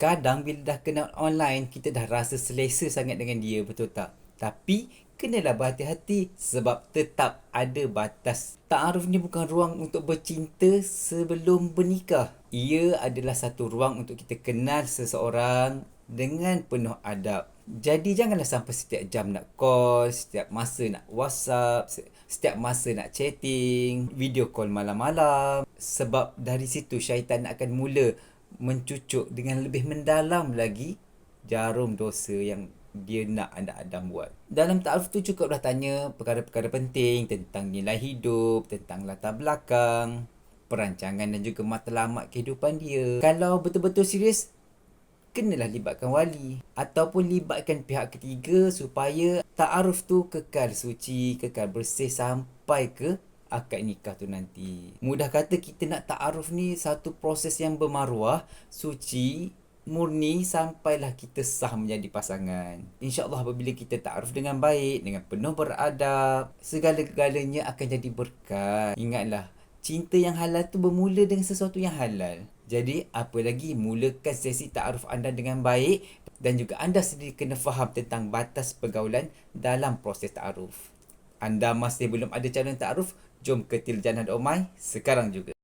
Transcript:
Kadang bila dah kenal online, kita dah rasa selesa sangat dengan dia, betul tak? Tapi, kenalah berhati-hati sebab tetap ada batas. Ta'aruf ni bukan ruang untuk bercinta sebelum bernikah. Ia adalah satu ruang untuk kita kenal seseorang dengan penuh adab. Jadi janganlah sampai setiap jam nak call, setiap masa nak WhatsApp, setiap masa nak chatting, video call malam-malam. Sebab dari situ syaitan akan mula mencucuk dengan lebih mendalam lagi jarum dosa yang dia nak anak Adam buat. Dalam ta'aruf tu cukup dah tanya perkara-perkara penting tentang nilai hidup, tentang latar belakang, perancangan dan juga matlamat kehidupan dia. Kalau betul-betul serius, kenalah libatkan wali ataupun libatkan pihak ketiga supaya ta'aruf tu kekal suci, kekal bersih sampai ke akad nikah tu nanti. Mudah kata kita nak ta'aruf ni satu proses yang bermaruah, suci, murni sampailah kita sah menjadi pasangan. InsyaAllah apabila kita ta'aruf dengan baik, dengan penuh beradab, segala-galanya akan jadi berkat. Ingatlah, cinta yang halal tu bermula dengan sesuatu yang halal. Jadi, apa lagi, mulakan sesi ta'aruf anda dengan baik dan juga anda sendiri kena faham tentang batas pergaulan dalam proses ta'aruf. Anda masih belum ada calon ta'aruf? Jom ke Tirjana Omai sekarang juga.